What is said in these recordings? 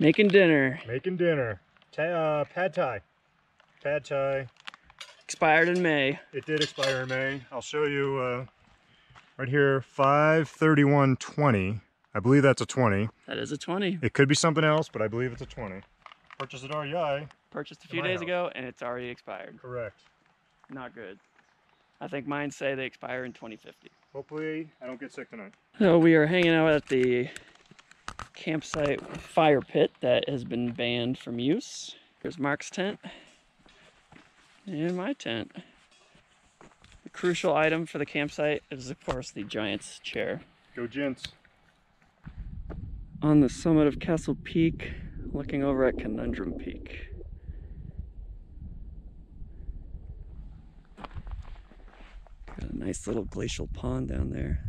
Making dinner. Making dinner. Pad Thai. Pad Thai. Expired in May. It did expire in May. I'll show you right here, 5/31/20. I believe that's a 20. That is a 20. It could be something else, but I believe it's a 20. Purchased at REI. Purchased a few days ago, and it's already expired. Correct. Not good. I think mine say they expire in 2050. Hopefully, I don't get sick tonight. So we are hanging out at the campsite fire pit that has been banned from use. Here's Mark's tent. And my tent. The crucial item for the campsite is, of course, the Giant's chair. Go Gents. On the summit of Castle Peak, looking over at Conundrum Peak. Got a nice little glacial pond down there.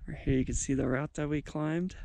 Right here you can see the route that we climbed.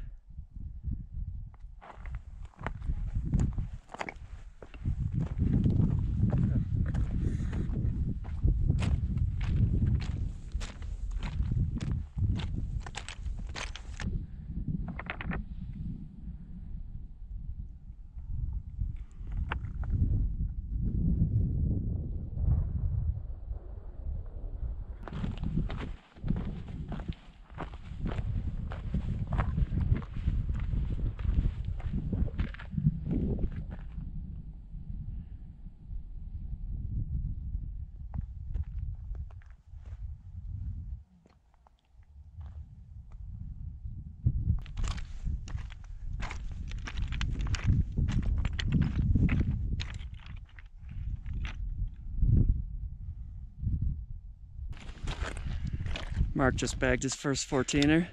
Mark just bagged his first 14er.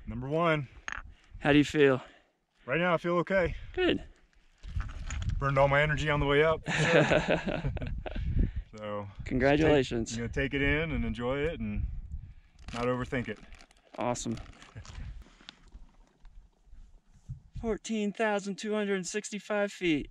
Number 1. How do you feel? Right now I feel okay. Good. Burned all my energy on the way up. So congratulations. I'm gonna take it in and enjoy it and not overthink it. Awesome. 14,265 feet.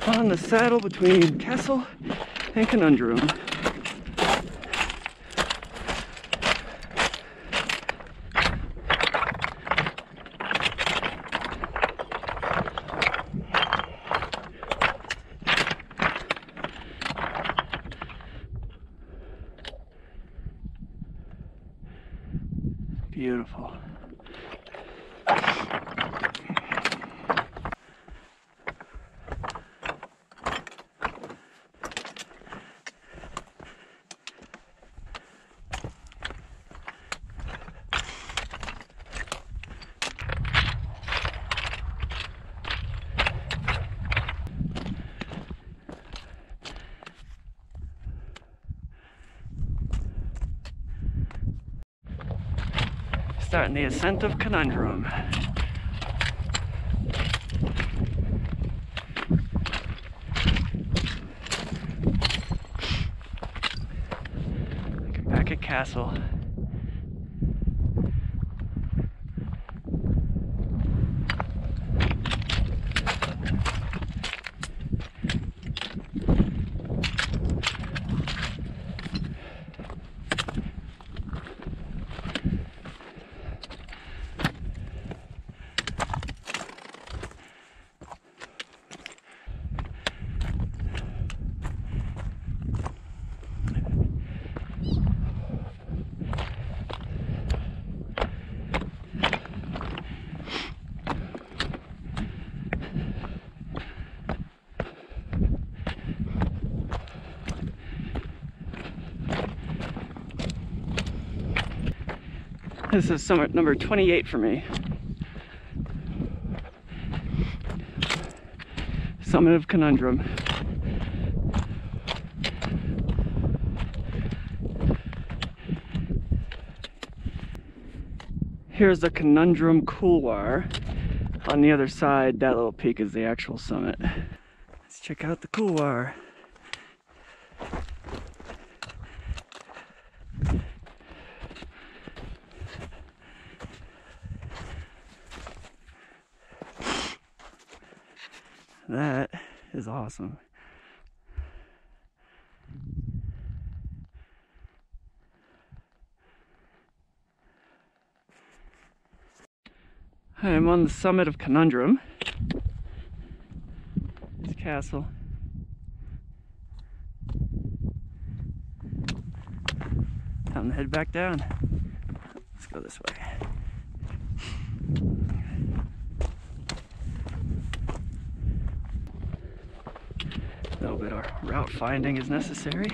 On the saddle between Castle and Conundrum. Beautiful. Starting the ascent of Conundrum. Back at Castle. This is summit number 28 for me. Summit of Conundrum. Here's the Conundrum Couloir. On the other side, that little peak is the actual summit. Let's check out the couloir. That is awesome. I'm on the summit of Conundrum. It's Castle. Time to head back down. Let's go this way. A little bit of route finding is necessary.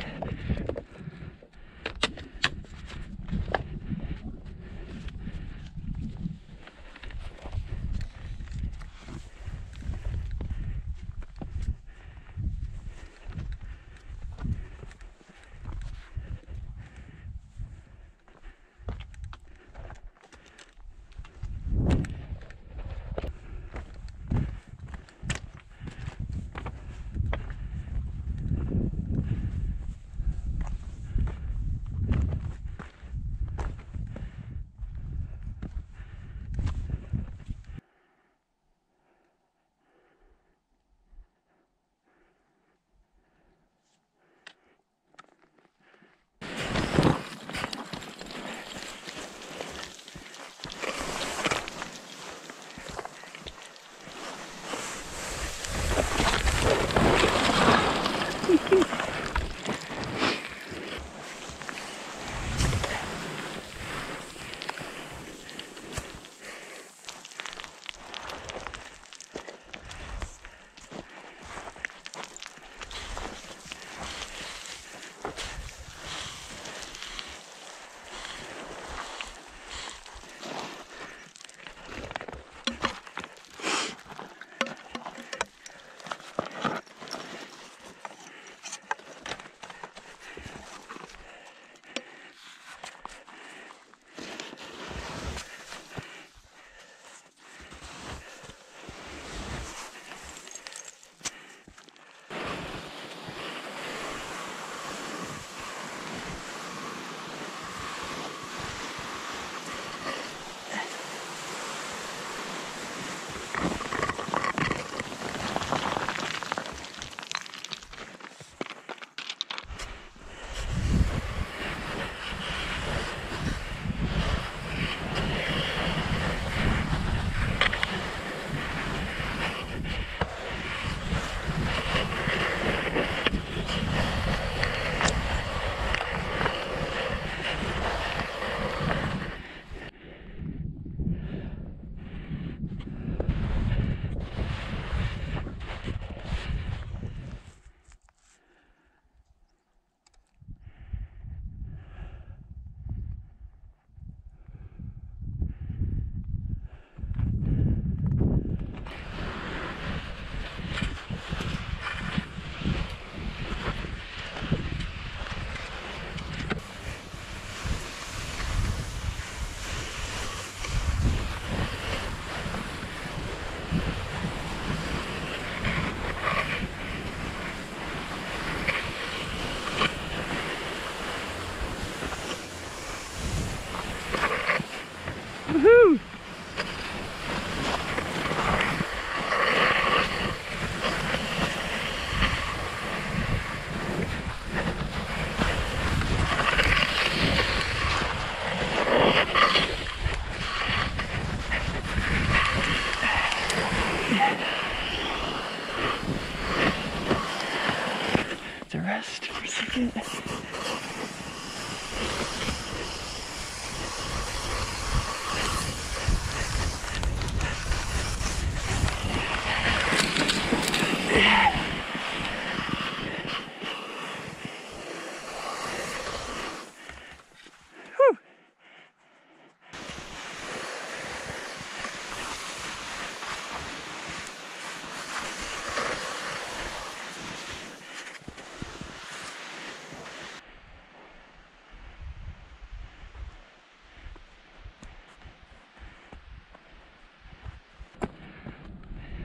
to rest for a second.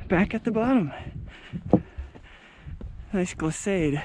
Back at the bottom. Nice glissade.